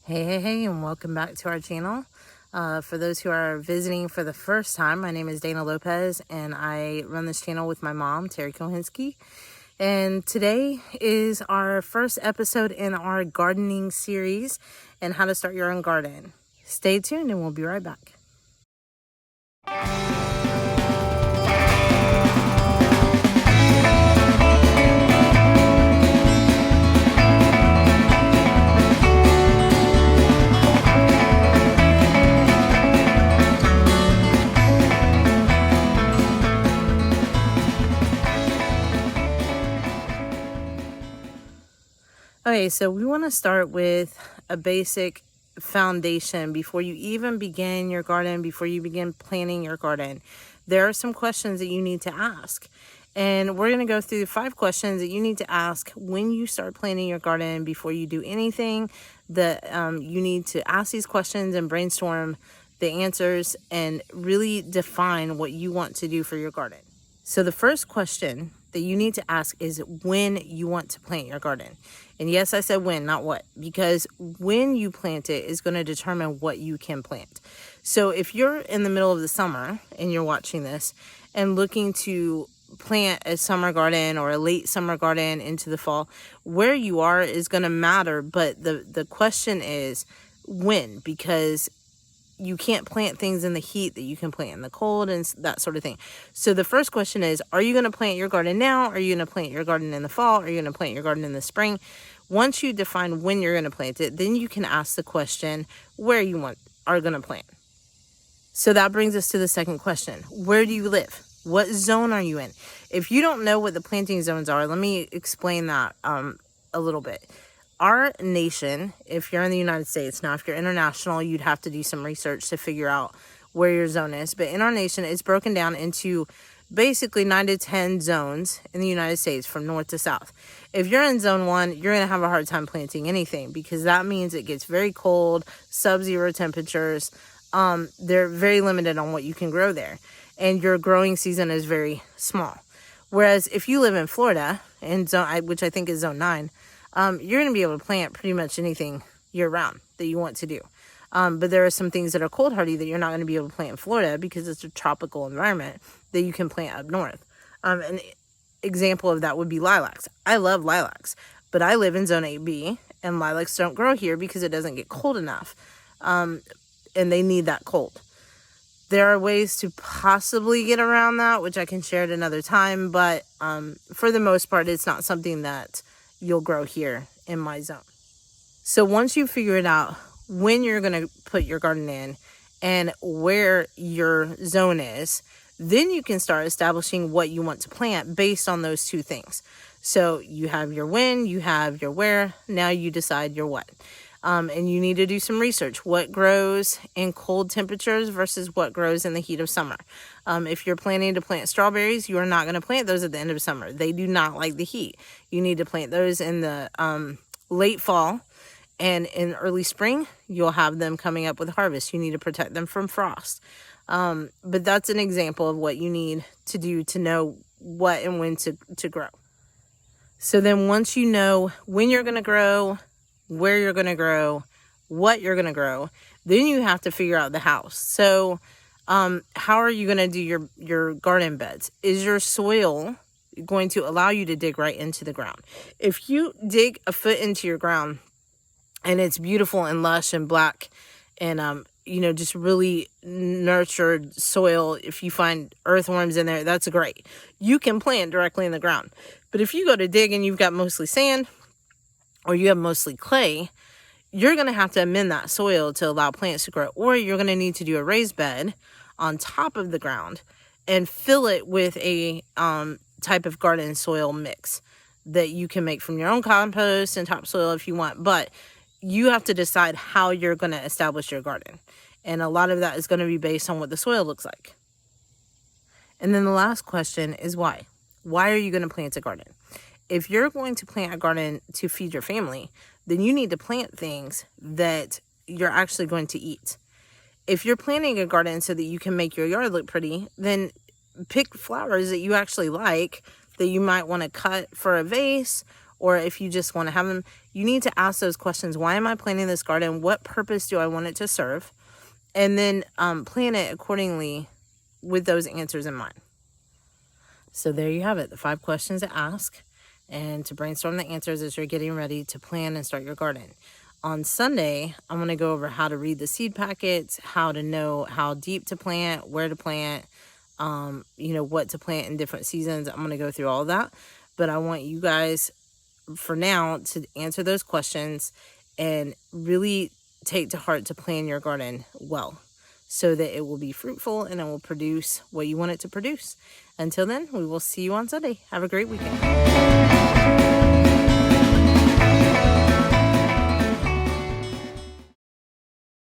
Hey, and welcome back to our channel. For those who are visiting for the first time, my name is Dayna Lopez, and I run this channel with my mom, Terry Kohinski. And today is our first episode in our gardening series and how to start your own garden. Stay tuned and we'll be right back. Okay, so we want to start with a basic foundation before you even begin your garden, before you begin planning your garden. There are some questions that you need to ask. And we're going to go through 5 questions that you need to ask when you start planning your garden before you do anything. That you need to ask these questions and brainstorm the answers and really define what you want to do for your garden. So the first question that you need to ask is when you want to plant your garden. And yes, I said when, not what, because when you plant it is going to determine what you can plant. So if you're in the middle of the summer and you're watching this and looking to plant a summer garden or a late summer garden into the fall, where you are is going to matter. But the question is when, because you can't plant things in the heat that you can plant in the cold and that sort of thing. So the first question is, are you going to plant your garden now? Are you going to plant your garden in the fall? Are you going to plant your garden in the spring? Once you define when you're going to plant it, then you can ask the question where you are going to plant. So that brings us to the second question. Where do you live? What zone are you in? If you don't know what the planting zones are, let me explain that a little bit. Our nation, if you're in the United States, now if you're international, you'd have to do some research to figure out where your zone is. But in our nation, it's broken down into basically 9 to 10 zones in the United States from north to south. If you're in zone 1, you're going to have a hard time planting anything because that means it gets very cold, sub-zero temperatures. They're very limited on what you can grow there. And your growing season is very small. Whereas if you live in Florida, in zone, which I think is zone 9, you're going to be able to plant pretty much anything year-round that you want to do. But there are some things that are cold hardy that you're not going to be able to plant in Florida because it's a tropical environment that you can plant up north. An example of that would be lilacs. I love lilacs, but I live in zone 8B, and lilacs don't grow here because it doesn't get cold enough, and they need that cold. There are ways to possibly get around that, which I can share at another time, but for the most part, it's not something that you'll grow here in my zone. So once you figure it out when you're going to put your garden in and where your zone is, then you can start establishing what you want to plant based on those 2 things. So you have your when, you have your where, now you decide your what. And you need to do some research. What grows in cold temperatures versus what grows in the heat of summer. If you're planning to plant strawberries, you are not going to plant those at the end of summer. They do not like the heat. You need to plant those in the late fall, and in early spring, you'll have them coming up with harvest. You need to protect them from frost. But that's an example of what you need to do to know what and when to grow. So then once you know when you're going to grow, where you're going to grow, what you're going to grow, then you have to figure out the house. So how are you going to do your garden beds? Is your soil going to allow you to dig right into the ground? If you dig a foot into your ground and it's beautiful and lush and black and just really nurtured soil, if you find earthworms in there, that's great. You can plant directly in the ground. But if you go to dig and you've got mostly sand or you have mostly clay, you're going to have to amend that soil to allow plants to grow. Or you're going to need to do a raised bed on top of the ground and fill it with a type of garden soil mix that you can make from your own compost and topsoil if you want. But you have to decide how you're going to establish your garden. And a lot of that is going to be based on what the soil looks like. And then the last question is why? Why are you going to plant a garden? If you're going to plant a garden to feed your family, then you need to plant things that you're actually going to eat. If you're planting a garden so that you can make your yard look pretty, then pick flowers that you actually like, that you might want to cut for a vase or if you just want to have them, you need to ask those questions. Why am I planting this garden? What purpose do I want it to serve? And then plan it accordingly with those answers in mind. So there you have it, the 5 questions to ask and to brainstorm the answers as you're getting ready to plan and start your garden. On Sunday, I'm going to go over how to read the seed packets, how to know how deep to plant, where to plant, what to plant in different seasons. I'm going to go through all of that. But I want you guys, for now, to answer those questions and really take to heart to plan your garden well, so that it will be fruitful and it will produce what you want it to produce. Until then, we will see you on Sunday. Have a great weekend.